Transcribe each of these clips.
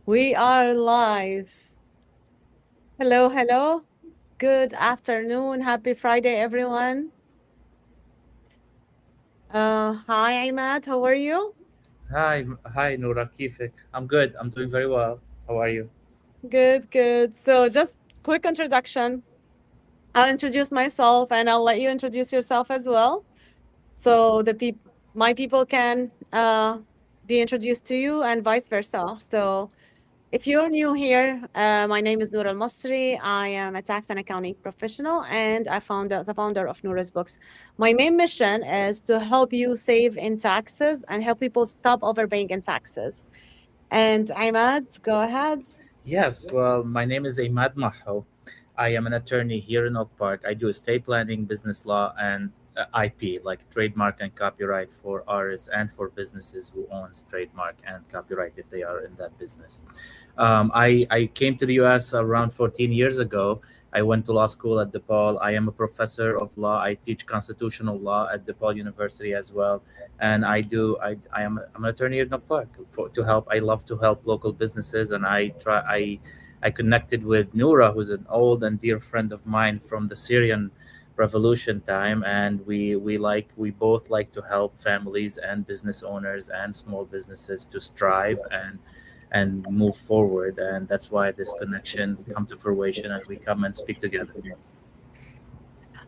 We are live. Hello, hello. Good afternoon. Happy Friday, everyone. Hi, Imad. How are you? Hi, Noura. Kifik. I'm good. I'm doing very well. How are you? Good, good. So, just quick introduction. I'll introduce myself, and I'll let you introduce yourself as well. So my people can be introduced to you, and vice versa. So, if you're new here, my name is Noor Al Masri. I am a tax and accounting professional and the founder of Noura's Books. My main mission is to help you save in taxes and help people stop overpaying in taxes. And Imad, go ahead. Yes, well, my name is Emad Mahou. I am an attorney here in Oak Park. I do estate planning, business law, and IP, like trademark and copyright for artists and for businesses who owns trademark and copyright if they are in that business. I came to the US around 14 years ago. I went to law school at DePaul. I am a professor of law. I teach constitutional law at DePaul University as well. And I'm an attorney in Oak Park to help. I love to help local businesses, and I connected with Noura, who's an old and dear friend of mine from the Syrian revolution time, and we both like to help families and business owners and small businesses to strive and move forward, and that's why this connection come to fruition and we come and speak together.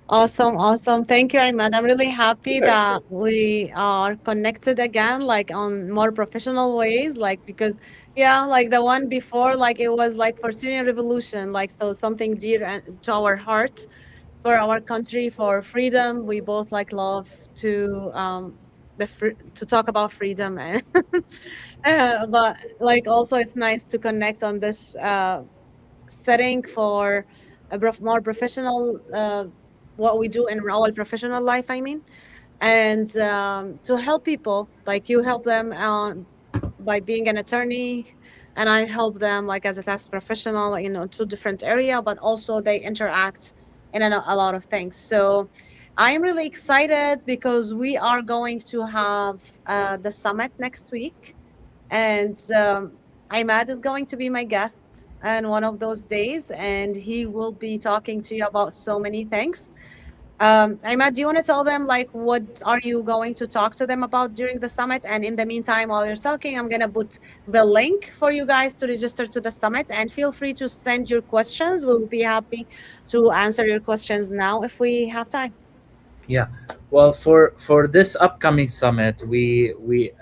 Awesome, awesome. Thank you, Imad. I'm really happy that we are connected again, like on more professional ways, like because yeah, like the one before, like it was like for Syrian revolution, like so something dear to our heart, for our country, for freedom. We both like love to to talk about freedom, and but like also it's nice to connect on this setting for more professional what we do in our professional life. I mean, and to help people like you help them by being an attorney, and I help them like as a tax professional, you know, to different area, but also they interact in a lot of things. So I'm really excited because we are going to have the summit next week, and Imad is going to be my guest on one of those days, and he will be talking to you about so many things. Imad, do you want to tell them like what are you going to talk to them about during the summit? And in the meantime, while you're talking, I'm gonna put the link for you guys to register to the summit, and feel free to send your questions. We'll be happy to answer your questions now if we have time. Yeah. Well, for this upcoming summit, we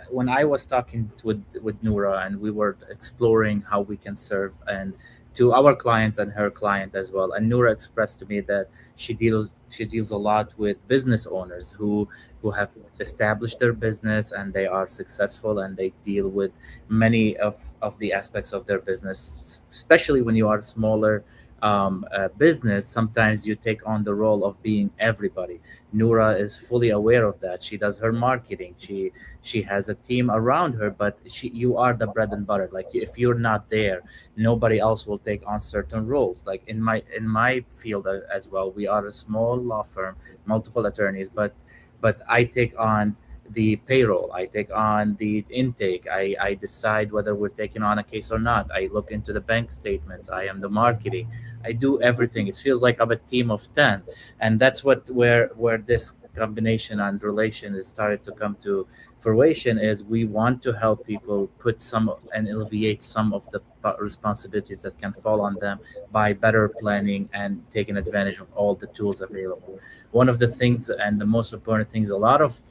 when I was talking with Noura and we were exploring how we can serve and to our clients and her client as well, and Noura expressed to me that she deals a lot with business owners who have established their business and they are successful and they deal with many of the aspects of their business, especially when you are smaller business. Sometimes you take on the role of being everybody. Noura is fully aware of that. She does her marketing. She has a team around her, but you are the bread and butter. Like if you're not there, nobody else will take on certain roles. Like in my field as well, we are a small law firm, multiple attorneys, but I take on the payroll, I take on the intake, I decide whether we're taking on a case or not, I look into the bank statements, I am the marketing, I do everything. It feels like I'm a team of 10, and that's where this combination and relation is started to come to fruition. Is we want to help people put some and alleviate some of the responsibilities that can fall on them by better planning and taking advantage of all the tools available. One of the things and the most important things, a lot of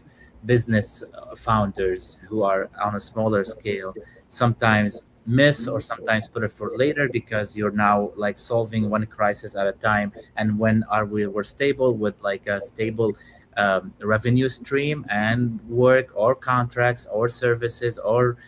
business founders who are on a smaller scale sometimes miss or sometimes put it for later because you're now like solving one crisis at a time, and when are we're stable with like a stable revenue stream and work or contracts or services or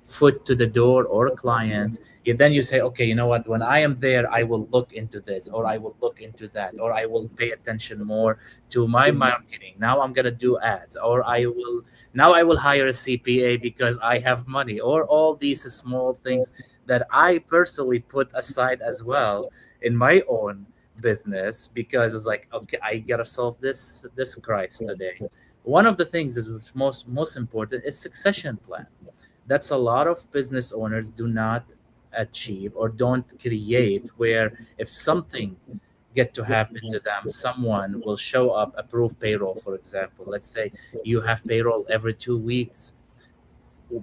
foot to the door or a client, then you say, okay, you know what, when I am there I will look into this or I will look into that or I will pay attention more to my marketing. Now I'm gonna do ads, or I will hire a CPA because I have money, or all these small things that I personally put aside as well in my own business because it's like, okay, I gotta solve this crisis today. One of the things that is most important is succession plan. That's a lot of business owners do not achieve or don't create where if something get to happen to them, someone will show up, approve payroll, for example. Let's say you have payroll every 2 weeks.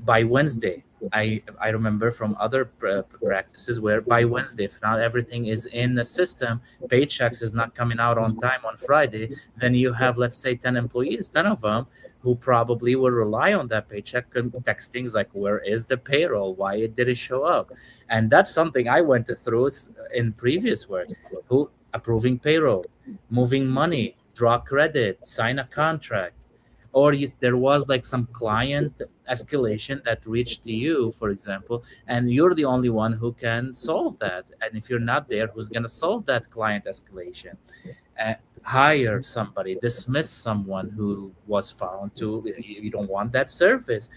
By Wednesday, I remember from other practices where by Wednesday, if not everything is in the system, paychecks is not coming out on time on Friday, then you have, let's say, 10 employees, 10 of them who probably will rely on that paycheck, textings like, where is the payroll? Why it didn't show up? And that's something I went through in previous work. Who approving payroll, moving money, draw credit, sign a contract, or there was like some client escalation that reached to you, for example, and you're the only one who can solve that. And if you're not there, who's going to solve that client escalation? uh, Hire somebody, dismiss someone who was found to you don't want that service.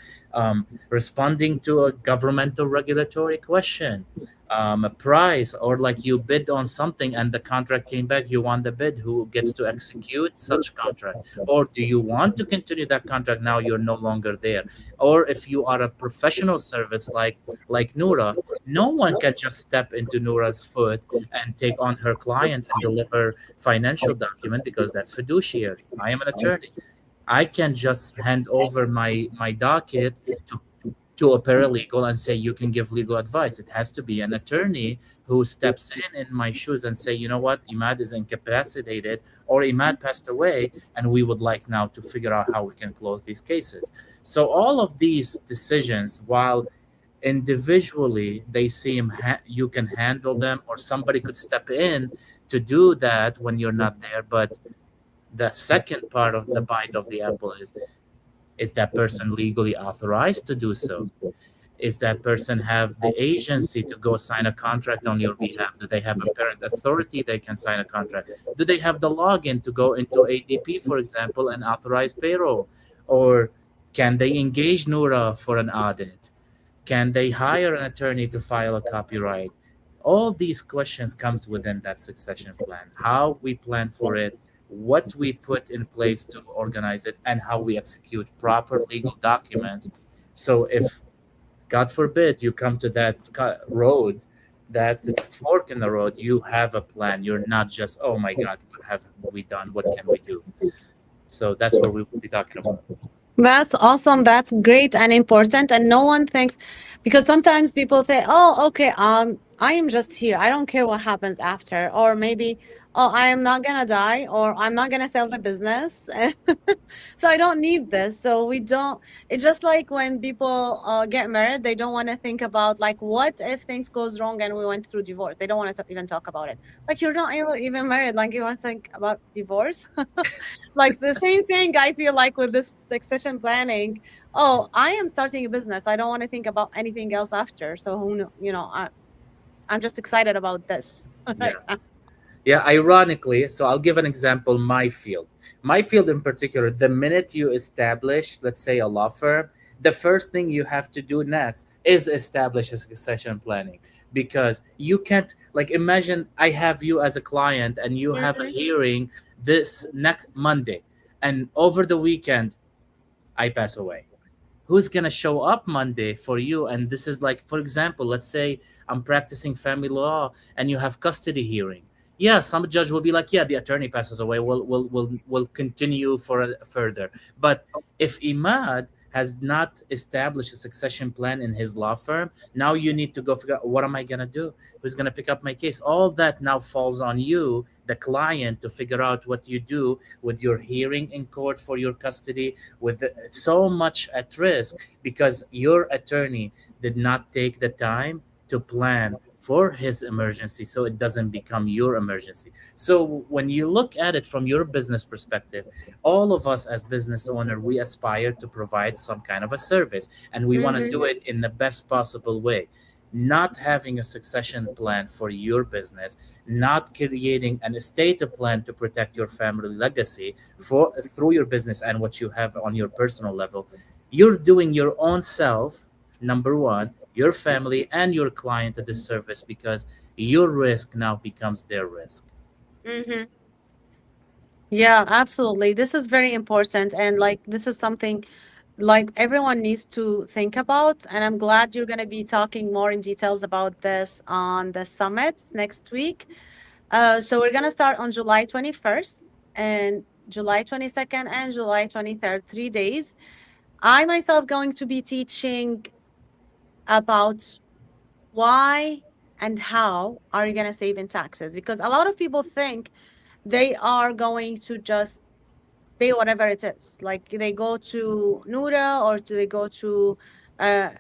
Responding to a governmental regulatory question, a price, or like you bid on something and the contract came back, you want the bid, who gets to execute such contract? Or do you want to continue that contract now you're no longer there? Or if you are a professional service like Noura, no one can just step into Noura's foot and take on her client and deliver financial document, because that's fiduciary. I am an attorney. I can just hand over my docket to a paralegal and say you can give legal advice. It has to be an attorney who steps in my shoes and say, you know what, Imad is incapacitated, or Imad passed away, and we would like now to figure out how we can close these cases. So all of these decisions, while individually they seem you can handle them, or somebody could step in to do that when you're not there, but the second part of the bite of the apple is that person legally authorized to do so? Is that person have the agency to go sign a contract on your behalf? Do they have a parent authority they can sign a contract? Do they have the login to go into ADP, for example, and authorize payroll? Or can they engage Noura for an audit? Can they hire an attorney to file a copyright? All these questions comes within that succession plan. How we plan for it, what we put in place to organize it, and how we execute proper legal documents. So if, God forbid, you come to that road, that fork in the road, you have a plan. You're not just, oh my God, what have we done? What can we do? So that's what we will be talking about. That's awesome. That's great and important. And no one thinks, because sometimes people say, "Oh, okay, I am just here. I don't care what happens after." Or maybe, "Oh, I am not gonna die, or I'm not gonna sell the business, so I don't need this." So we don't. It's just like when people get married, they don't want to think about like, what if things goes wrong and we went through divorce. They don't want to even talk about it. Like, you're not even married. Like, you want to think about divorce. Like the same thing I feel like with this succession planning. Oh, I am starting a business. I don't want to think about anything else after. So who know, I'm just excited about this. Yeah. Yeah, ironically, so I'll give an example. My field in particular, the minute you establish, let's say, a law firm, the first thing you have to do next is establish a succession planning. Because you can't, like, imagine I have you as a client and you have a Mhm. hearing this next Monday, and over the weekend, I pass away. Who's gonna show up Monday for you? And this is like, for example, let's say I'm practicing family law and you have custody hearing. Yeah, some judge will be like, yeah, the attorney passes away. We'll continue for further. But if Imad has not established a succession plan in his law firm, now you need to go figure out, what am I gonna do? Who's gonna pick up my case? All that now falls on you, the client, to figure out what you do with your hearing in court for your custody, with so much at risk, because your attorney did not take the time to plan for his emergency, so it doesn't become your emergency. So when you look at it from your business perspective, all of us as business owner, we aspire to provide some kind of a service, and we want to Mhm. do it in the best possible way. Not having a succession plan for your business, not creating an estate plan to protect your family legacy for through your business and what you have on your personal level, you're doing your own self, number one, your family and your client a disservice, because your risk now becomes their risk. Mhm. Yeah, absolutely. This is very important, and like this is something like everyone needs to think about. And I'm glad you're going to be talking more in details about this on the summits next week. So we're going to start on July 21st and July 22nd and July 23rd, 3 days. I myself going to be teaching about why and how are you going to save in taxes, because a lot of people think they are going to just pay whatever it is. Like they go to Nura or do they go to uh,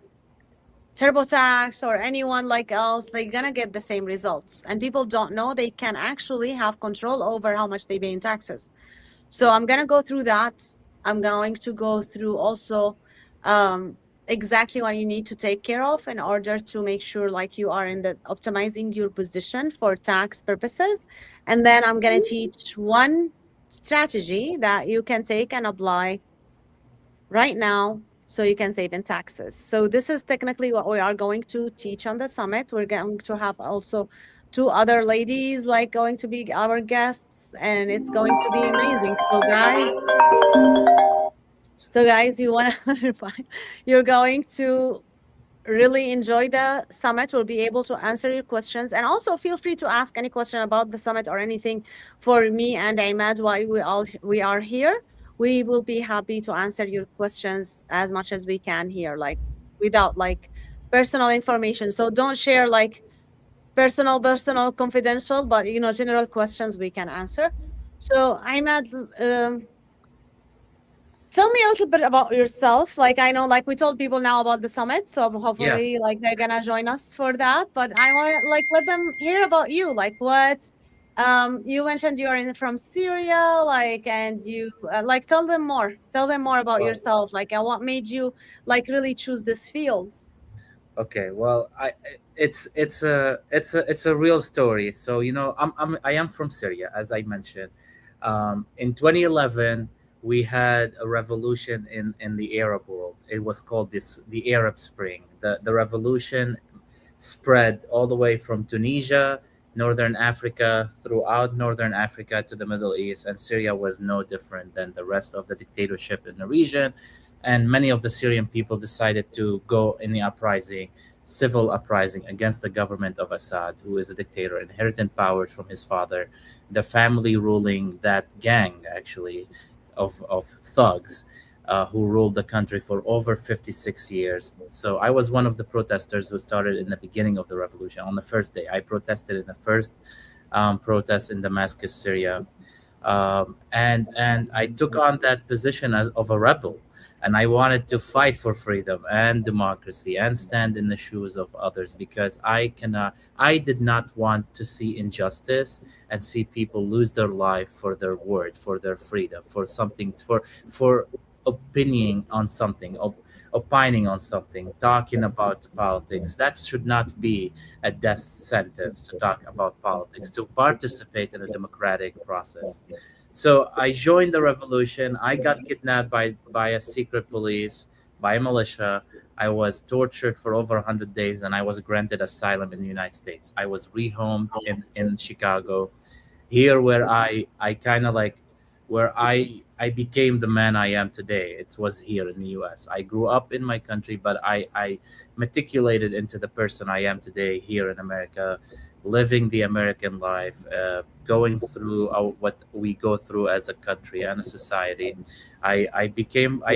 TurboTax or anyone like else, they're gonna get the same results. And people don't know they can actually have control over how much they pay in taxes. So I'm gonna go through that. I'm going to go through also um, exactly what you need to take care of in order to make sure like you are in the optimizing your position for tax purposes. And then I'm gonna teach one strategy that you can take and apply right now so you can save in taxes. So this is technically what we are going to teach on the summit. We're going to have also two other ladies like going to be our guests, and it's going to be amazing. So guys, you want to you're going to really enjoy the summit. We'll be able to answer your questions. And also feel free to ask any question about the summit or anything for me and Imad while we are here. We will be happy to answer your questions as much as we can here, like without like personal information. So don't share like personal, confidential, but general questions we can answer. So Imad, tell me a little bit about yourself. Like I know, like we told people now about the summit, so hopefully, Yes. like they're gonna join us for that. But I want to like let them hear about you. Like what, you mentioned you are from Syria, like, and you like tell them more. Tell them more about Well, yourself, like, and what made you like really choose this field. okay. Well, it's a real story. So I am from Syria, as I mentioned. In 2011, we had a revolution in the Arab world. It was called the Arab Spring. The revolution spread all the way from Tunisia, Northern Africa, throughout Northern Africa to the Middle East, and Syria was no different than the rest of the dictatorship in the region. And many of the Syrian people decided to go in the uprising, civil uprising against the government of Assad, who is a dictator, inherited power from his father, the family ruling that gang, actually, of thugs who ruled the country for over 56 years. So I was one of the protesters who started in the beginning of the revolution. On the first day, I protested in the first protest in Damascus, Syria, and I took on that position of a rebel, and I wanted to fight for freedom and democracy and stand in the shoes of others because I did not want to see injustice and see people lose their life for their word, for their freedom, for something, for opinion on something, opining on something, talking about politics. That should not be a death sentence to talk about politics, to participate in a democratic process. So I joined the revolution. I got kidnapped by a secret police, by a militia. I was tortured for over 100 days and I was granted asylum in the United States. I was rehomed in Chicago, here where I kind of like where I became the man I am today. It was here in the US. I grew up in my country, but I matriculated into the person I am today here in America, living the American life, going through what we go through as a country and a society. I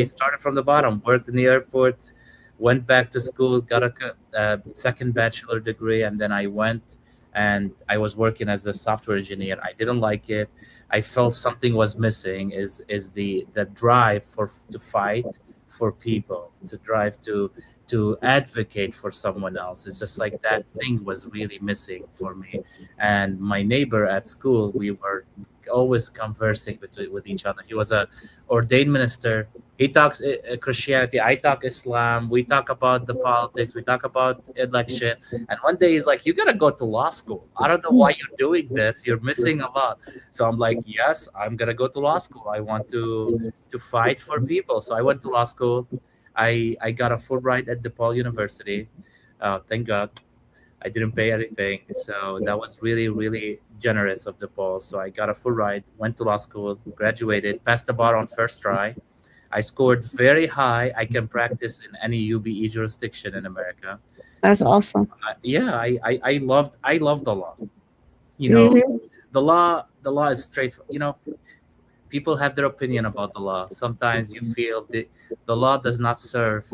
started from the bottom, worked in the airport, went back to school, got a second bachelor degree, and then I went and I was working as a software engineer. I didn't like it. I felt something was missing. Is the drive for to fight for people, to drive to advocate for someone else. It's just like that thing was really missing for me. And my neighbor at school, we were always conversing with each other. He was a ordained minister. He talks Christianity. I talk Islam. We talk about the politics. We talk about election. And one day he's like, "You gotta go to law school. I don't know why you're doing this. You're missing a lot." So I'm like, "Yes, I'm gonna go to law school. I want to fight for people." So I went to law school. I got a Fulbright at DePaul University. Thank God. I didn't pay anything. So that was really, really generous of DePaul. So I got a full ride, went to law school, graduated, passed the bar on first try. I scored very high. I can practice in any UBE jurisdiction in America. That's So awesome. yeah, I love the law. You know, Mm-hmm. the law is straight. People have their opinion about the law. Sometimes you feel the law does not serve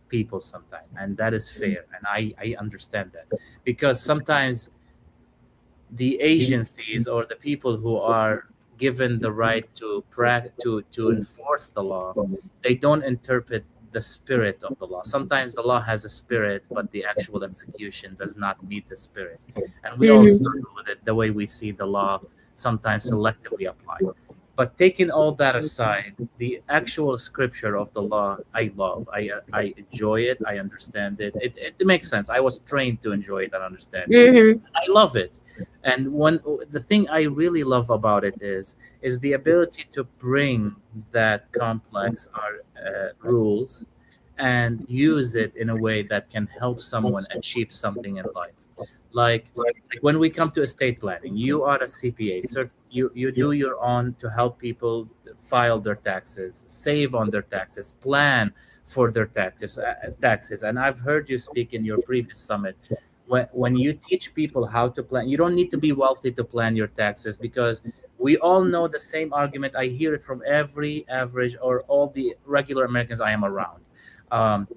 people sometimes, and that is fair, and I understand that, because sometimes the agencies or the people who are given the right to enforce the law, they don't interpret the spirit of the law. Sometimes the law has a spirit, but the actual execution does not meet the spirit, and we all Mm-hmm. struggle with it the way we see the law sometimes selectively applied. But taking all that aside, the actual scripture of the law, I love. I enjoy it. I understand it. It makes sense. I was trained to enjoy it and understand it. Mm-hmm. I love it. And the thing I really love about it is the ability to bring that complex rules and use it in a way that can help someone achieve something in life. Like when we come to estate planning, you are a CPA, so you do your own to help people file their taxes, save on their taxes, plan for their taxes. And I've heard you speak in your previous summit. When you teach people how to plan, you don't need to be wealthy to plan your taxes, because we all know the same argument. I hear it from every average or all the regular Americans I am around. Um,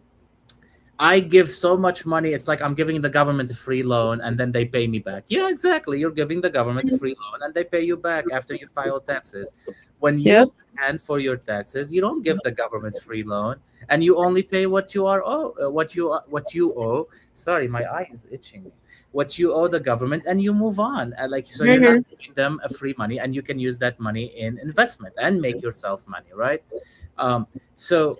I give so much money. It's like I'm giving the government a free loan and then they pay me back. Yeah, exactly. You're giving the government a free loan and they pay you back after you file taxes. When Yep. you plan for your taxes, you don't give the government free loan, and you only pay what you are owe, what you owe. Sorry, my eye is itching me. What you owe the government, and you move on. Like, so you're not Mm-hmm. giving them a free money, and you can use that money in investment and make yourself money, right? So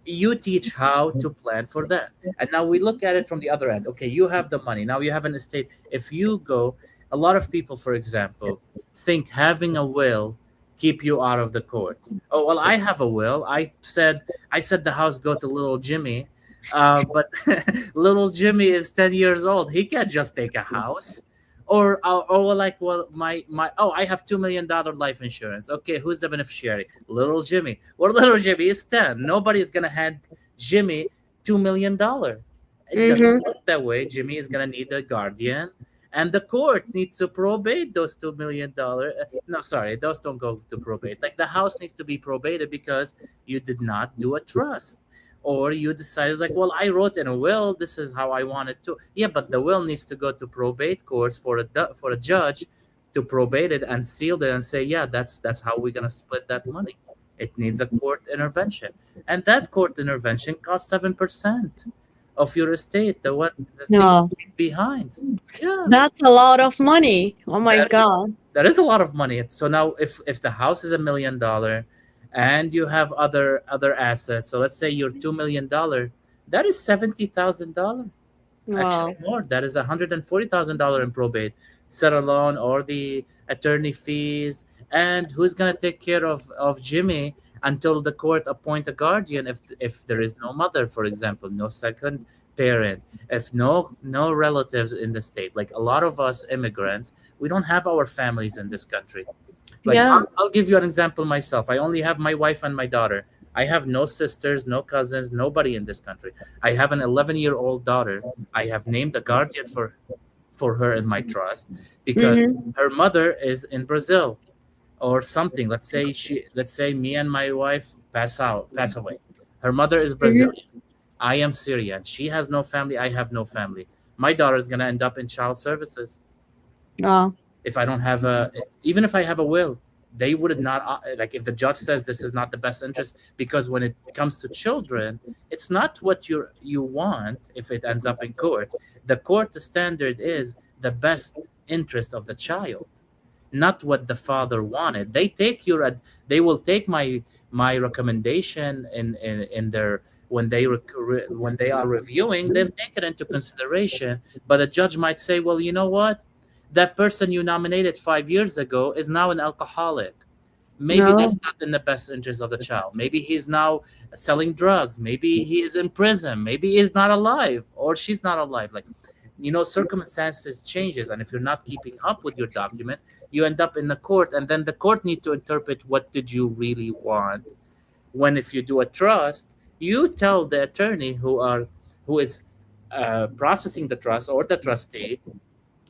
you teach how to plan for that. And now we look at it from the other end. Okay, you have the money. Now you have an estate. If you go, a lot of people, for example, think having a will keep you out of the court. Oh, well, I have a will. I said the house go to little Jimmy. But little Jimmy is 10 years old. He can't just take a house. Or like, well, my oh, I have $2 million life insurance. Okay, who's the beneficiary? Little Jimmy. Well, little Jimmy is 10. Nobody's gonna hand Jimmy $2 million. It doesn't Mm-hmm. work that way. Jimmy is gonna need a guardian, and the court needs to probate those $2 million. No, sorry, those don't go to probate. Like, the house needs to be probated because you did not do a trust, or you decide it's like, well, I wrote in a will, this is how I want it to. Yeah, but the will needs to go to probate courts for a judge to probate it and seal it and say, yeah, that's how we're gonna split that money. It needs a court intervention, and that court intervention costs 7% of your estate. The thing No, behind. Yeah, that's a lot of money. Oh my that is God. that is a lot of money. So now, if the house is $1 million, and you have other assets, so let's say you're $2 million, that is $70,000. Actually, Wow. more. That is $140,000 in probate, set alone, or the attorney fees. And who's gonna take care of Jimmy until the court appoint a guardian, if there is no mother, for example, no second parent, if no relatives in the state. Like, a lot of us immigrants, we don't have our families in this country. Like, Yeah. I'll give you an example myself. I only have my wife and my daughter. I have no sisters, no cousins, nobody in this country. I have an 11-year-old daughter. I have named a guardian for her in my trust, because Mm-hmm. her mother is in Brazil or something. Let's say me and my wife pass away. Her mother is Mm-hmm. Brazilian. I am Syrian. She has no family. I have no family. My daughter is gonna end up in child services Oh. if I don't have a, even if I have a will. They would not, like, if the judge says this is not the best interest, because when it comes to children, it's not what you want. If it ends up in court, the court standard is the best interest of the child, not what the father wanted. They will take my recommendation in their, when they are reviewing, they'll take it into consideration. But the judge might say, well, you know what, that person you nominated 5 years ago is now an alcoholic. Maybe No. that's not in the best interest of the child. Maybe he's now selling drugs. Maybe he is in prison. Maybe he's not alive, or she's not alive. Like, circumstances changes, and if you're not keeping up with your document, you end up in the court, and then the court need to interpret what did you really want. When if you do a trust, you tell the attorney who is processing the trust or the trustee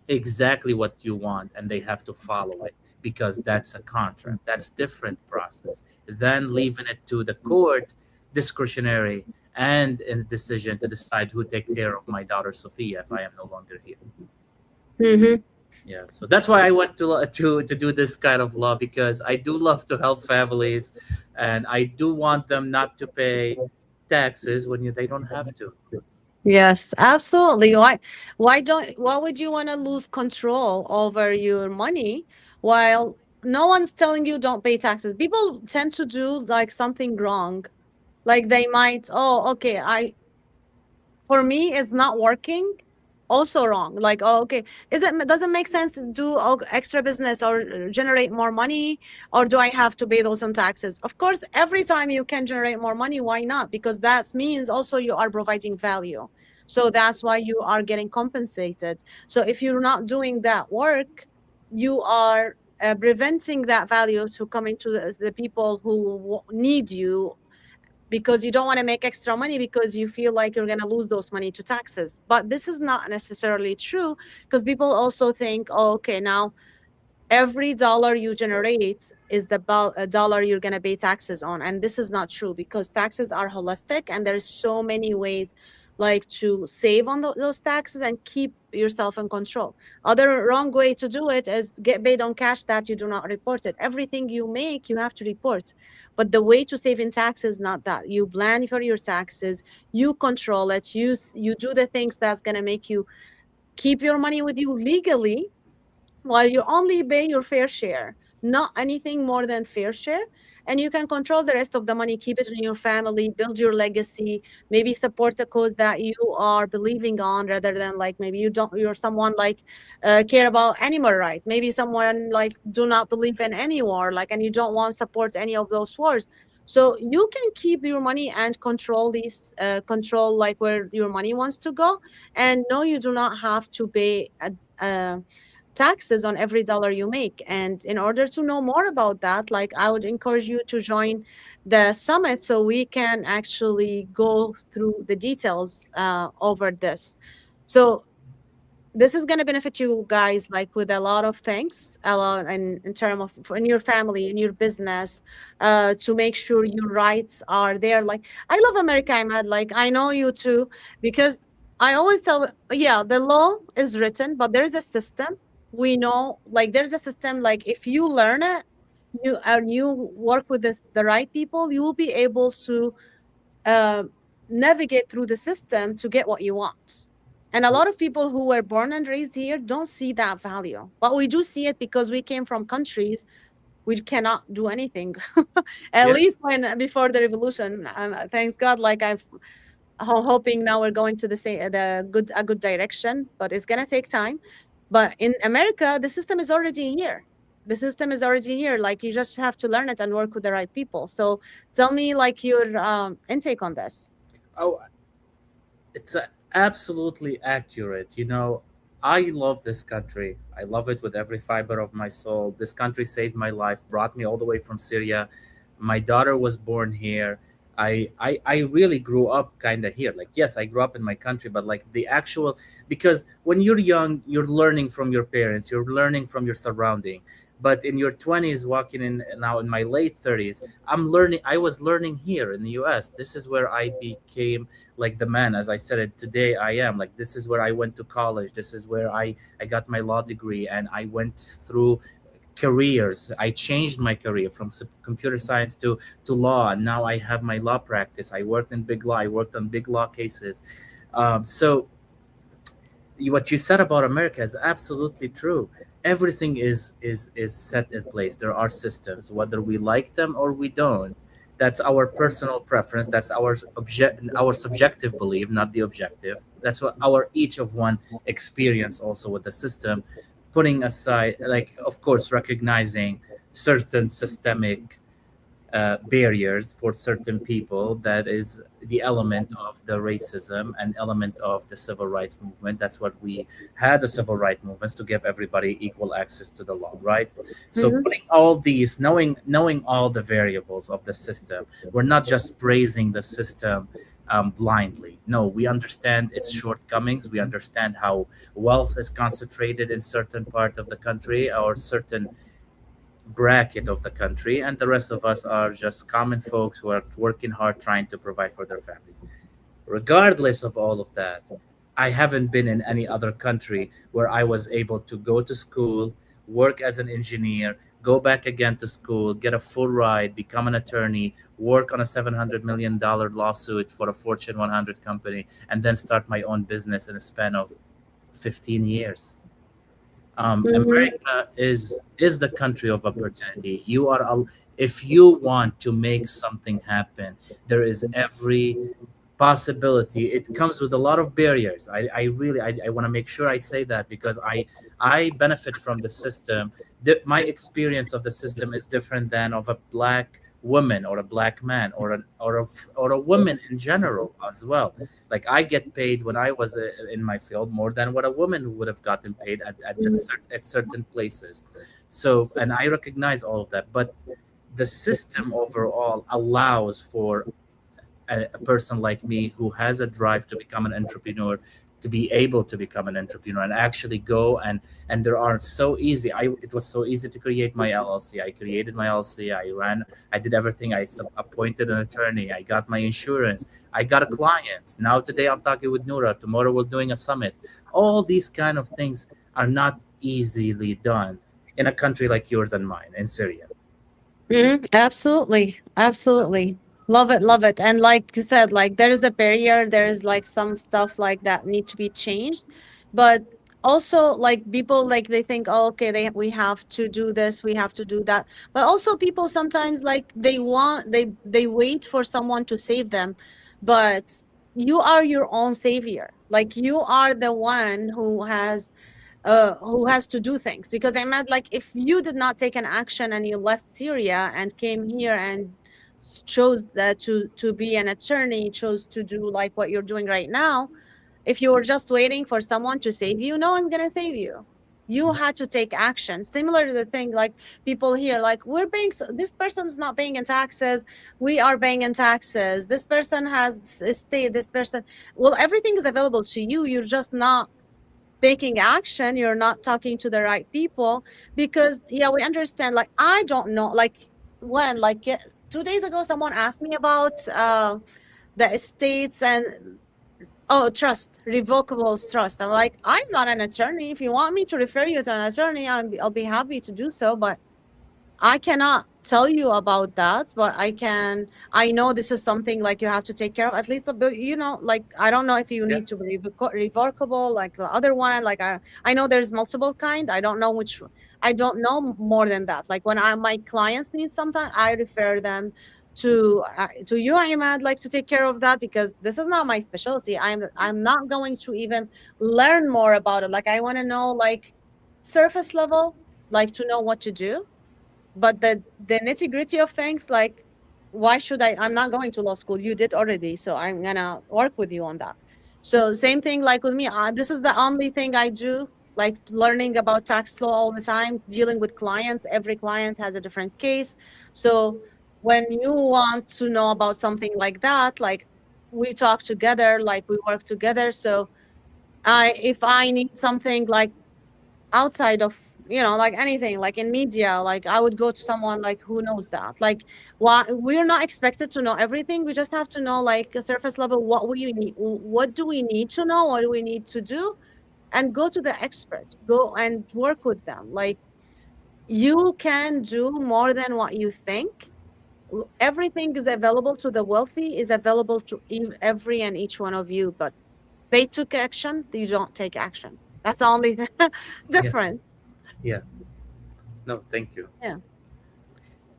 exactly what you want, and they have to follow it, because that's a contract. That's different process than leaving it to the court discretionary and in decision to decide who takes care of my daughter Sophia if I am no longer here. Mm-hmm. Yeah, so that's why I went to do this kind of law, because I do love to help families, and I do want them not to pay taxes when they don't have to. Yes, absolutely. Why would you want to lose control over your money while no one's telling you don't pay taxes? People tend to do like something wrong. Like they might, oh, okay, I for me it's not working, also wrong. Like, oh, okay, doesn't make sense to do extra business or generate more money, or do I have to pay those on taxes? Of course, every time you can generate more money, why not? Because that means also you are providing value, so that's why you are getting compensated. So if you're not doing that work, you are preventing that value to coming to the people who need you, because you don't want to make extra money because you feel like you're going to lose those money to taxes. But this is not necessarily true, because people also think, oh, okay, now every dollar you generate is a dollar you're going to pay taxes on, and this is not true, because taxes are holistic and there's so many ways like to save on those taxes and keep yourself in control. Other wrong way to do it is get paid on cash that you do not report it. Everything you make you have to report, but the way to save in taxes is not that. You plan for your taxes, you control it, you do the things that's going to make you keep your money with you legally, while you only pay your fair share, not anything more than fair share. And you can control the rest of the money, keep it in your family, build your legacy, maybe support the cause that you are believing on, rather than like maybe you're someone like care about animal right. Maybe someone like do not believe in any war, like, and you don't want to support any of those wars. So you can keep your money and control these, control like where your money wants to go. And no, you do not have to pay taxes on every dollar you make. And in order to know more about that, like I would encourage you to join the summit so we can actually go through the details over this. So this is going to benefit you guys like with a lot of things, a lot in terms of in your family, in your business, to make sure your rights are there. Like I love America, Ahmed, like I know you too, because I always tell, yeah, the law is written, but there's a system. We know like there's a system, like if you learn it, you work with the right people, you will be able to uh, navigate through the system to get what you want. And a lot of people who were born and raised here don't see that value. But we do see it because we came from countries we cannot do anything. At Yeah. least when before the revolution. Thanks God, like hoping now we're going to the a good direction, but it's gonna take time. But in America, the system is already here. The system is already here. Like you just have to learn it and work with the right people. So tell me like your intake on this. Oh, it's absolutely accurate. I love this country. I love it with every fiber of my soul. This country saved my life, brought me all the way from Syria. My daughter was born here. I really grew up kind of here. Like, yes, I grew up in my country, but like the actual, because when you're young, you're learning from your parents, you're learning from your surrounding. But in your 20s, walking in now in my late 30s, I was learning here in the US. This is where I became like the man, as I said it today. I am like, this is where I went to college, this is where I got my law degree, and I went through careers. I changed my career from computer science to law, and now I have my law practice. I worked in big law, I worked on big law cases. So what you said about America is absolutely true. Everything is set in place. There are systems, whether we like them or we don't. That's our personal preference. That's our subjective belief, not the objective. That's what our each of one experience also with the system. Putting aside, like, of course, recognizing certain systemic barriers for certain people, that is the element of the racism and element of the civil rights movement. That's what we had, the civil rights movements, to give everybody equal access to the law, right? So Mhm. putting all these, knowing all the variables of the system, we're not just praising the system blindly. No, we understand its shortcomings. We understand how wealth is concentrated in certain part of the country or certain bracket of the country, and the rest of us are just common folks who are working hard trying to provide for their families. Regardless of all of that, I haven't been in any other country where I was able to go to school, work as an engineer, go back again to school, get a full ride, become an attorney, work on a $700 million lawsuit for a Fortune 100 company, and then start my own business in a span of 15 years. Mhm. America is the country of opportunity. If you want to make something happen, there is every possibility. It comes with a lot of barriers. I want to make sure I say that because I benefit from the system. My experience of the system is different than of a black woman or a black man or a woman in general as well. Like I get paid when I was in my field more than what a woman would have gotten paid Mhm. at certain places. So, and I recognize all of that, but the system overall allows for a person like me who has a drive to become an entrepreneur to be able to become an entrepreneur and actually go and there are so easy. It was so easy to create my LLC. I created my LLC. I did everything. Appointed an attorney. I got my insurance. I got a client. Now today I'm talking with Nura. Tomorrow we're doing a summit. All these kind of things are not easily done in a country like yours and mine in Syria. Mhm. Absolutely. Absolutely. Love it, love it. And like you said, like there is a barrier, there is like some stuff like that need to be changed. But also like people like they think, oh, okay, we have to do this, we have to do that. But also people sometimes like they wait for someone to save them. But you are your own savior. Like you are the one who has to do things, because I meant like if you did not take an action and you left Syria and came here and chose that to be an attorney, chose to do like what you're doing right now, if you were just waiting for someone to save you, no one's gonna save you. You had to take action. Similar to the thing, like people here, like we're paying, this person's not paying in taxes, we are paying in taxes. This person has estate, this person, well, everything is available to you. You're just not taking action, you're not talking to the right people. Because yeah, we understand, like I don't know, like when like 2 days ago someone asked me about the estates and oh, trust, revocable trust. I'm like, I'm not an attorney. If you want me to refer you to an attorney, I'll be happy to do so, but I cannot tell you about that, but I know this is something like you have to take care of, at least a bit, like, I don't know if you Yeah. need to be revocable, like the other one. Like, I know there's multiple kind. I don't know I don't know more than that. Like when my clients need something, I refer them to you, Imad, like to take care of that, because this is not my specialty. I'm not going to even learn more about it. Like I want to know like surface level, like to know what to do, but the nitty gritty of things, like why should I'm not going to law school, you did already, so I'm gonna work with you on that. So same thing like with me, this is the only thing I do, like learning about tax law all the time, dealing with clients. Every client has a different case. So when you want to know about something like that, like we talk together, like we work together. So if I need something like outside of, like anything like in media, like I would go to someone like who knows that. Like why we're not expected to know everything, we just have to know like a surface level, what do we need to know, what do we need to do, and go to the expert, go and work with them. Like you can do more than what you think. Everything is available to the wealthy, is available to every and each one of you, but they took action, you don't take action. That's the only Yeah. difference. Yeah. No, thank you. Yeah.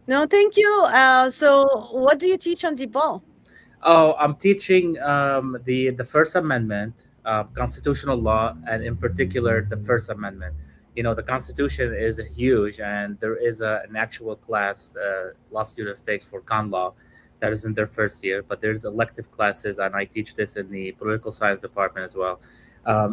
No, thank you. So what do you teach on Depot? Oh, I'm teaching the First Amendment, constitutional law, and in particular the First Amendment. You know, the Constitution is huge, and there is an actual class law students takes for con law, That is in their first year, but there's elective classes, and I teach this in the political science department as well.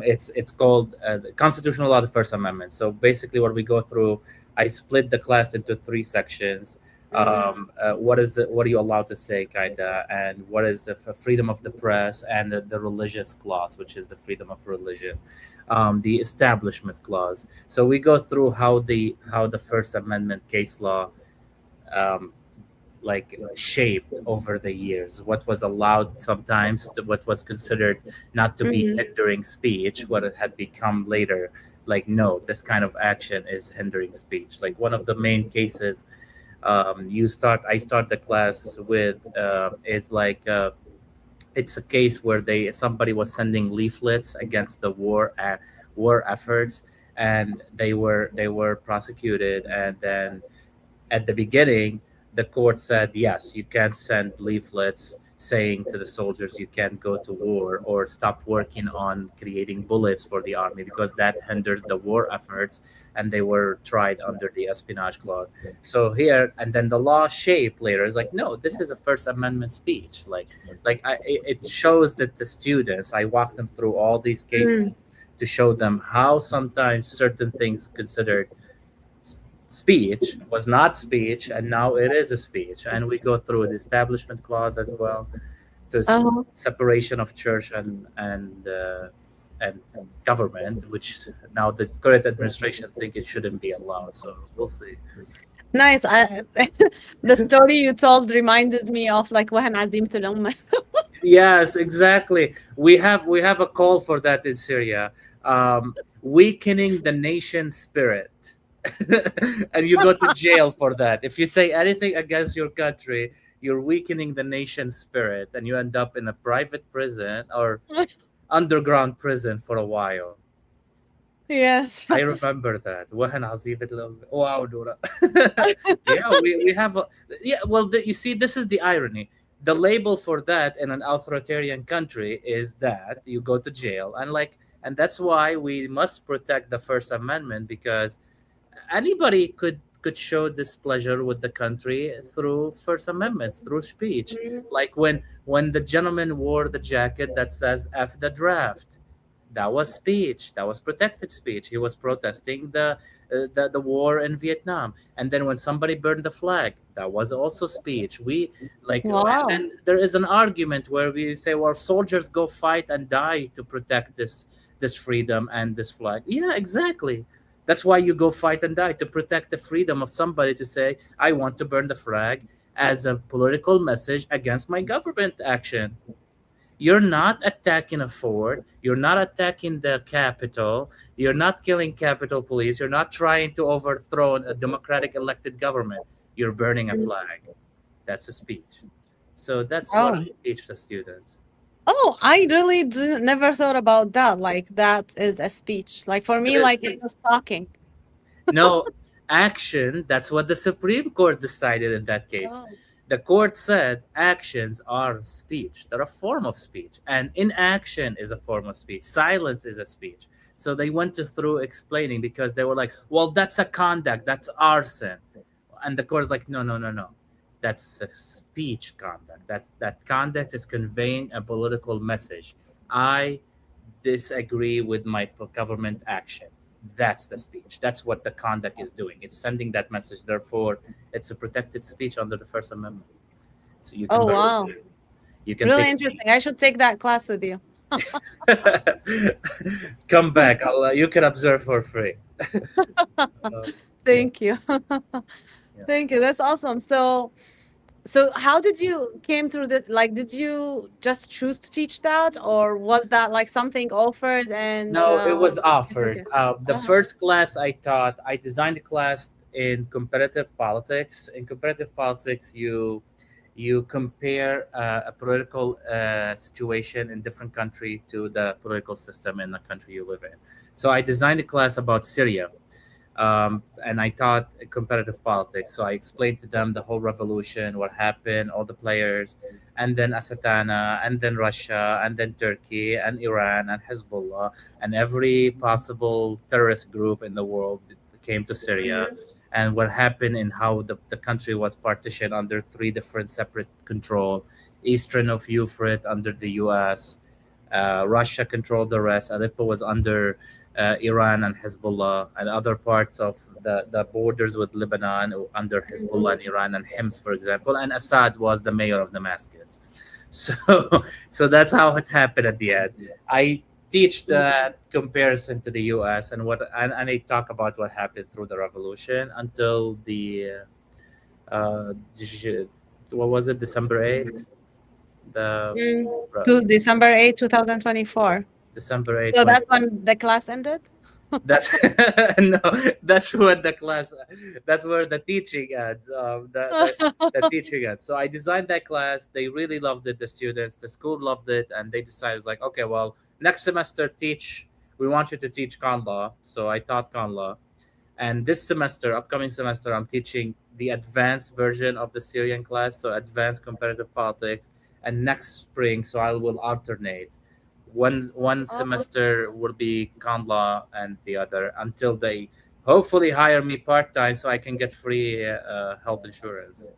It's called the Constitutional Law, the First Amendment. So basically, what we go through, I split the class into three sections. Mm-hmm. What is it? What are you allowed to say, kinda, and what is the freedom of the press, and the religious clause, which is the freedom of religion, the establishment clause. So we go through how the First Amendment case law um, like shaped over the years, what was allowed sometimes to what was considered not to be Mm-hmm. hindering speech, what it had become later, like no, this kind of action is hindering speech. Like one of the main cases, I start the class with is like it's a case where they somebody was sending leaflets against the war efforts, and they were prosecuted. And then at the beginning, the court said, yes, you can send leaflets saying to the soldiers you can't go to war or stop working on creating bullets for the army because that hinders the war efforts. And they were tried under the espionage clause. So here, and then the law shape later is like, no, this is a First Amendment speech. It shows that the students, I walk them through all these cases Mm-hmm. to show them how sometimes certain things considered speech was not speech, and now it is a speech. And we go through the establishment clause as well, to Uh-huh. separation of church and government, which now the current administration think it shouldn't be allowed. So we'll see. Nice. The story you told reminded me of like وهن عزيمة الأمة. Yes, exactly. We have a call for that in Syria. Weakening the nation spirit. And you go to jail for that. If you say anything against your country, you're weakening the nation spirit, and you end up in a private prison or underground prison for a while. Yes. I remember that. وهن عظيم wow, Dora. Yeah, we have yeah, well, you see, this is the irony. The label for that in an authoritarian country is that you go to jail, and that's why we must protect the First Amendment, because anybody could show displeasure with the country through First Amendments, through speech. Like when the gentleman wore the jacket that says "F the draft," that was speech. That was protected speech. He was protesting the war in Vietnam. And then when somebody burned the flag, that was also speech. And Wow. then there is an argument where we say, well, soldiers go fight and die to protect this freedom and this flag. Yeah, exactly. That's why you go fight and die, to protect the freedom of somebody to say, I want to burn the flag as a political message against my government action. You're not attacking a fort. You're not attacking the Capitol. You're not killing Capitol Police. You're not trying to overthrow a democratic elected government. You're burning a flag. That's a speech. So that's what I Oh. teach the students. Oh, I really never thought about that. Like that is a speech. Like for It me, is like it speech. was talking. No, action, that's what the Supreme Court decided in that case. Oh. The court said actions are speech. They're a form of speech. And inaction is a form of speech. Silence is a speech. So they went through explaining, because they were like, well, that's a conduct, that's arson. And the court's like, no, no, no, no. That's a speech conduct. That conduct is conveying a political message. I disagree with my government action. That's the speech. That's what the conduct is doing. It's sending that message. Therefore, it's a protected speech under the First Amendment. So you can Oh verify. wow. You can Really take interesting. I should take that class with you. come back. You can observe for free. Yeah, Thank you. yeah. Thank you. That's awesome. So how did you came through this? Like, did you just choose to teach that, or was that like something offered and No, it was it's offered. okay? The Uh-huh. first class I taught, I designed a class in competitive politics. In competitive politics, you compare a political situation in different country to the political system in the country you live in. So I designed a class about Syria, and I taught competitive politics. So I explained to them the whole revolution, what happened, all the players, and then Asatana, and then Russia, and then Turkey, and Iran, and Hezbollah, and every possible terrorist group in the world came to Syria. Mhm. and what happened and how the country was partitioned under three different separate control. Eastern of Euphrates under the U.S., Russia controlled the rest. Aleppo was under Iran and Hezbollah, and other parts of the borders with Lebanon under Hezbollah and Iran, and Hims, for example. And Assad was the mayor of Damascus. So, so that's how it happened at the end. I teach that comparison to the U.S. and I talk about what happened through the revolution until the uh, what was it, December 8th, the To December 8th, 2024. December 8th, So that's when the class ended? that's no, that's what the class, that's where the teaching ends, the teaching ends. So I designed that class, they really loved it, the students, the school loved it, and they decided, like, okay, well, next semester teach, we want you to teach con law. So I taught con law, and this semester, upcoming semester, I'm teaching the advanced version of the Syrian class, so advanced comparative politics. And next spring, so I will alternate. One Oh, semester will be con law, and the other until they hopefully hire me part time, so I can get free health insurance.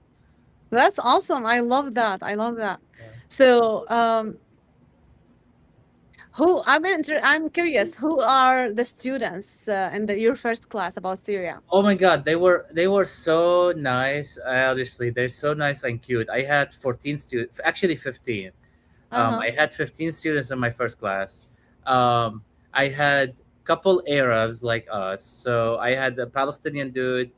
that's awesome. I love that. I love that. Yeah. So, I'm curious, who are the students in your first class about Syria? Oh my God, they were so nice. Honestly, they're so nice and cute. I had 14 students, actually 15. Uh-huh. I had 15 students in my first class. I had couple Arabs like us. So I had a Palestinian dude,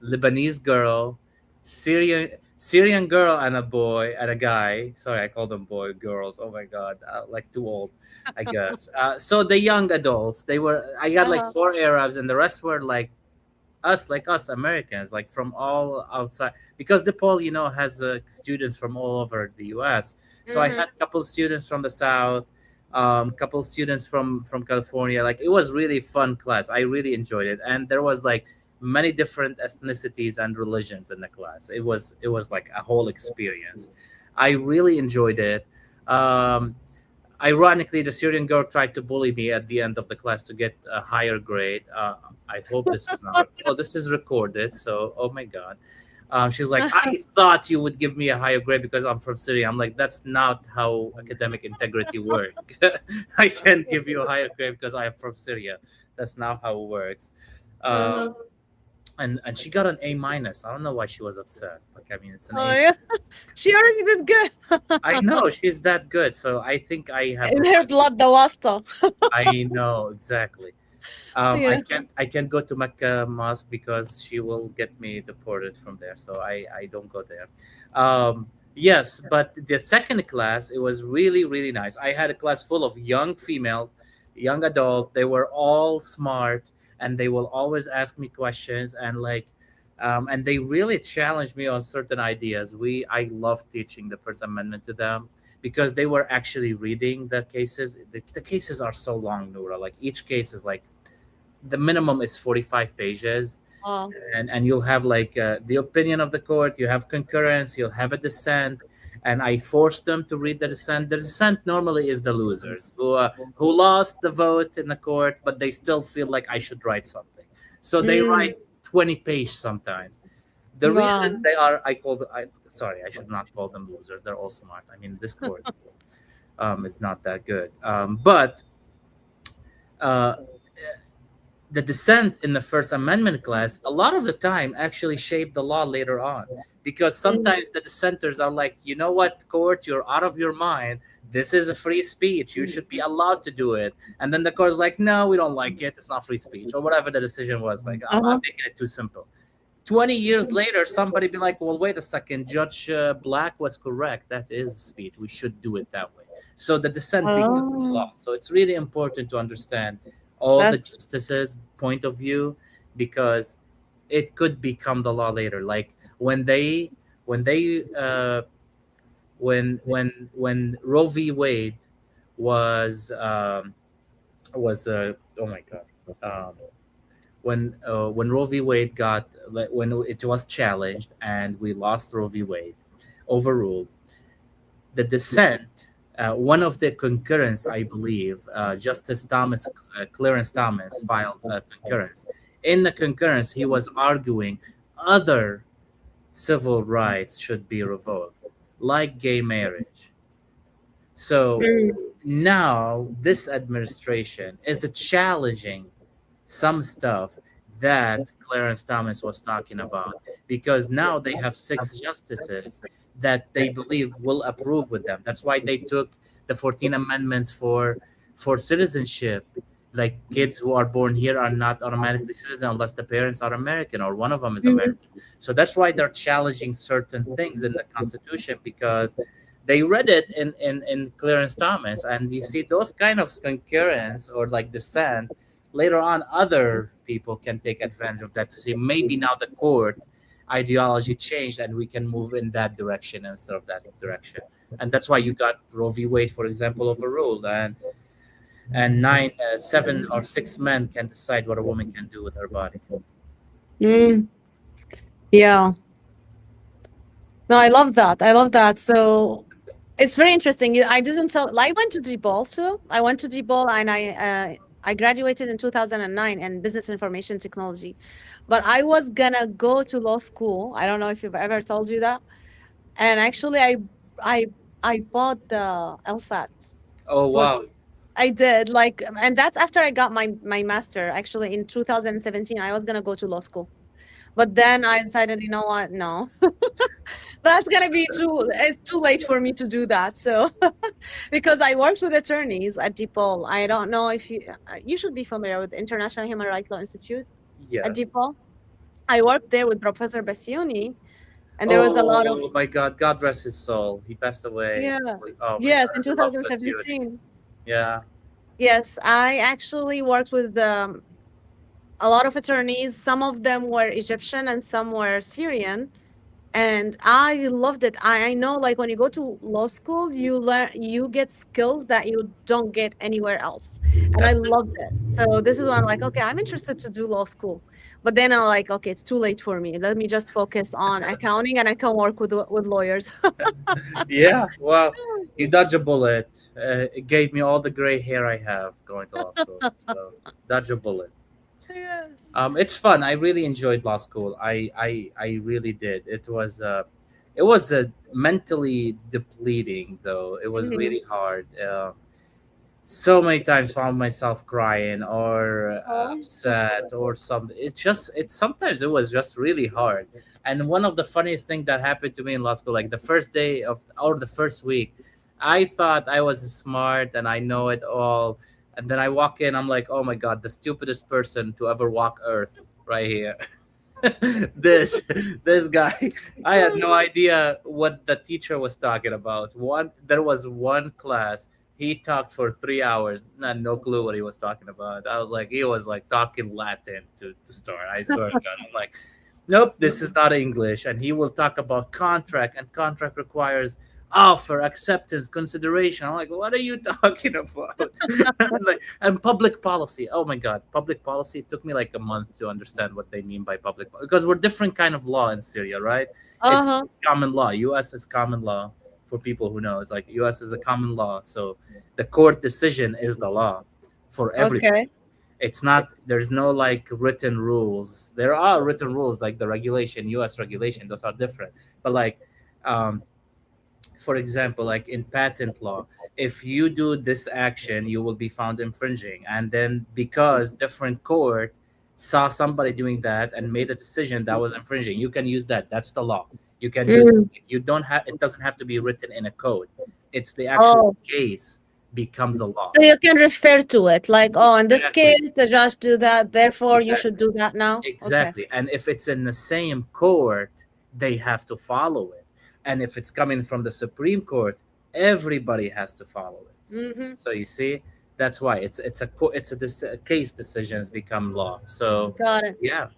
Lebanese girl, Syrian girl, and a boy and a guy. Sorry, I called them boy girls. Oh my God, like too old, I guess. So the young adults, they were. I got like Uh-huh. four Arabs, and the rest were like us Americans, like from all outside, because DePaul, has students from all over the U.S. So I Mhm. had a couple students from the South, couple students from California. Like, it was really fun class. I really enjoyed it, and there was like many different ethnicities and religions in the class. It was like a whole experience. I really enjoyed it. Um, Ironically, the Syrian girl tried to bully me at the end of the class to get a higher grade. I hope this is not. Oh, this is recorded. So, oh my God. She's like, I thought you would give me a higher grade because I'm from Syria. I'm like, that's not how academic integrity works. I can't give you a higher grade because I am from Syria. That's not how it works. Um, Uh-huh. and she got an A minus. I don't know why she was upset. Like, I mean, it's an Oh A yeah, minus. she already did I good. know she's that good, so I think I have In a her right. blood, the wasta. I know exactly. I Yeah. can't go to Mecca Mosque because she will get me deported from there. So I don't go there. Yes, but the second class, it was really really nice. I had a class full of young females, young adult. They were all smart, and they will always ask me questions, and they really challenged me on certain ideas. I love teaching the First Amendment to them because they were actually reading the cases. The cases are so long, Noura. Like, each case is like, the minimum is 45 pages, Oh. and you'll have like the opinion of the court, you have concurrence, you'll have a dissent, and I force them to read the dissent. The dissent normally is the losers who lost the vote in the court, but they still feel like I should write something, so they Mm. write 20 page sometimes. The reason Wow. they are, sorry, I should not call them losers, they're all smart. I mean, this court is not that good, but uh, the dissent in the First Amendment class, a lot of the time, actually shaped the law later on. Because Mm. sometimes the dissenters are like, you know what, court, you're out of your mind. This is a free speech. You should be allowed to do it. And then the court's like, no, we don't like it. It's not free speech. Or whatever the decision was. Like, I'm Uh-huh. making it too simple. 20 years later, somebody be like, well, wait a second. Judge Black was correct. That is speech. We should do it that way. So the dissent becomes the Oh, law. So it's really important to understand all the that's justices' point of view, because it could become the law later. Like, when they when Roe v. Wade was oh my God, um, when Roe v. Wade when it was challenged and we lost Roe v. Wade, overruled, the dissent, one of the concurrents, I believe, Justice Thomas, Clarence Thomas, filed a concurrence. In the concurrence, he was arguing other civil rights should be revoked, like gay marriage. So Mm, now this administration is challenging some stuff that Clarence Thomas was talking about, because now they have six justices that they believe will approve with them. That's why they took the 14 amendments for citizenship. Like kids who are born here are not automatically citizen unless the parents are American or one of them is mm, American. So that's why they're challenging certain things in the Constitution, because they read it in Clarence Thomas, and you see those kind of concurrence or like dissent. Later on, other people can take advantage of that to say maybe now the court ideology changed and we can move in that direction instead of that direction. And that's why you got Roe v. Wade, for example, overruled, and nine, 7 or 6 men can decide what a woman can do with her body. mm. Yeah. No, I love that. I love that. So it's very interesting. I didn't tell. I went to DePaul too. I went to DePaul and I graduated in 2009 in business information technology. But I was gonna go to law school. I don't know if you've ever told you that. And actually, I I bought the LSAT. Oh But wow. I did like, and that's after I got my master. Actually, in 2017, I was gonna go to law school. But then I decided, you know what? No, that's gonna be too. It's too late for me to do that. So, because I worked with attorneys at DePaul, I don't know if you should be familiar with the International Human Rights Law Institute at Yes. DePaul. I worked there with Professor Bassioni, and there was a lot of Oh my God. God rest his soul. He passed away. yeah, Oh my yes, God. in I love Basuni. 2017. Yeah. Yes, I actually worked with a lot of attorneys. Some of them were Egyptian and some were Syrian. And I loved it. I know like when you go to law school, you get skills that you don't get anywhere else. And I That's it. loved it. So this is why I'm like, okay, I'm interested to do law school. But then I'm like, okay, it's too late for me. Let me just focus on accounting and I can work with lawyers. Yeah. Well, you dodge a bullet. It gave me all the gray hair I have going to law school. So dodge a bullet. Yes. It's fun. I really enjoyed law school. I really did. It was mentally depleting though. It was Mhm. really hard. So many times found myself crying or Oh. upset or something. It sometimes it was just really hard. And one of the funniest things that happened to me in law school, like the first day of or the first week, I thought I was smart and I know it all. And then I walk in, I'm like, oh my God, the stupidest person to ever walk earth right here. this this guy, I had no idea what the teacher was talking about. There was one class, he talked for 3 hours, not no clue what he was talking about. I was like, he was like talking Latin to start, I swear to God. I'm like, nope, this is not English. And he will talk about contract, and contract requires offer, acceptance, consideration. I'm like, what are you talking about? And public policy. Oh my God, public policy. It took me like a month to understand what they mean by because we're different kind of law in Syria, right? It's Uh-huh. common law. U.S. is common law. For people who know, it's like U.S. is a common law. So the court decision is the law for everybody. Okay. It's not, there's no like written rules. There are written rules like the regulation, US regulation, those are different. But like um for example, like in patent law, if you do this action you will be found infringing, and then because different court saw somebody doing that and made a decision that was infringing, you can use that. That's the law. You can use, Mm. you don't have, it doesn't have to be written in a code. It's the actual Oh. case becomes a law. So you can refer to it like, oh, in this Exactly. case, the judge do that, therefore you should Exactly. do that now. Okay. Exactly. And if it's in the same court, they have to follow it. And if it's coming from the Supreme Court, everybody has to follow it. Mm-hmm. So you see, that's why it's a case decisions become law. So Got it. yeah,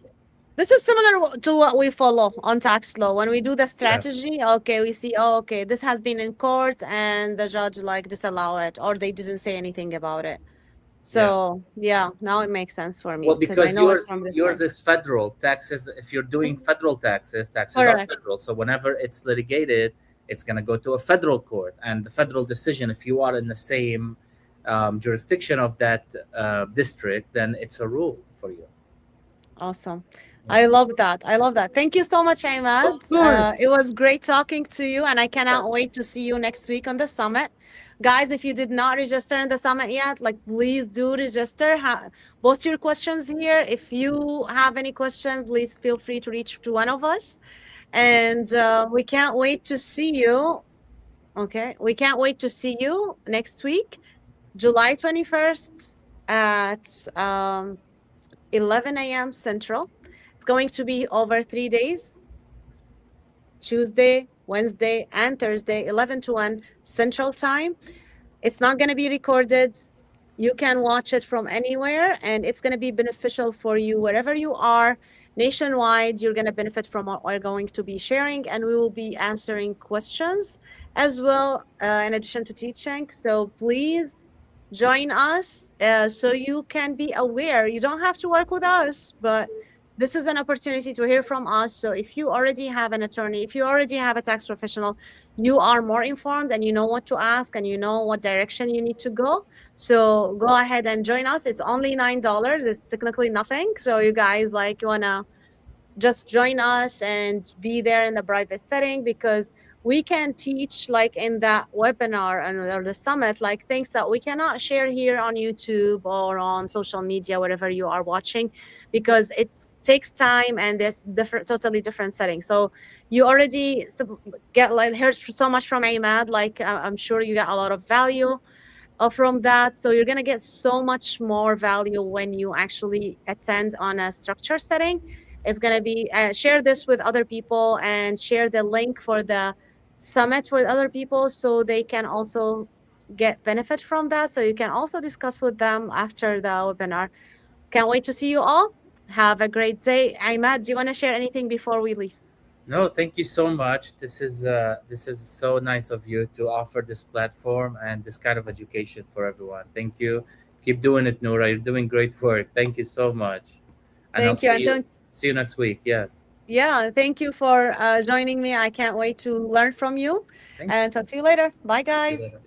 This is similar to what we follow on tax law. When we do the yeah, strategy, okay, we see, oh, okay, this has been in court and the judge like disallow it or they didn't say anything about it. yeah. So yeah, now it makes sense for Well, me because I because know it yours from yours before. is federal taxes. If you're doing Mhm. federal taxes, taxes are Correct. federal. So whenever it's litigated, it's gonna go to a federal court, and the federal decision, if you are in the same jurisdiction of that district, then it's a rule for you. Awesome. I Yeah. love that. I love that. Thank you so much, Imad. Of course. It was great talking to you, and I cannot wait to see you next week on the summit. Guys, if you did not register in the summit yet, like please do register. Post your questions here. If you have any question, please feel free to reach to one of us. And we can't wait to see you. Okay, we can't wait to see you next week, July 21st at 11 a.m. Central. It's going to be over 3 days, Tuesday, Wednesday, and Thursday, 11 to 1 Central Time. It's not going to be recorded. You can watch it from anywhere, and it's going to be beneficial for you wherever you are nationwide. You're going to benefit from what we're going to be sharing, and we will be answering questions as well, in addition to teaching. So please join us so you can be aware. You don't have to work with us, but this is an opportunity to hear from us. So if you already have an attorney, if you already have a tax professional, you are more informed and you know what to ask and you know what direction you need to go. So go ahead and join us. It's only $9. It's technically nothing. So you guys like you wanna just join us and be there in the private setting, because we can teach like in that webinar and or the summit, like things that we cannot share here on YouTube or on social media, wherever you are watching, because it takes time and there's different, totally different settings. So you already get like heard so much from Imad, like I'm sure you got a lot of value from that. So you're going to get so much more value when you actually attend on a structure setting. It's going to be share this with other people and share the link for the summit with other people so they can also get benefit from that. So you can also discuss with them after the webinar. Can't wait to see you all. Have a great day. Imad, do you want to share anything before we leave? No, thank you so much. This is so nice of you to offer this platform and this kind of education for everyone. Thank you. Keep doing it, Noura. You're doing great work. Thank you so much. And I'll Thank you. And don't see you next week. Yes. Yeah, thank you for joining me. I can't wait to learn from you Thank you. and talk to you later. Bye, See you guys. later.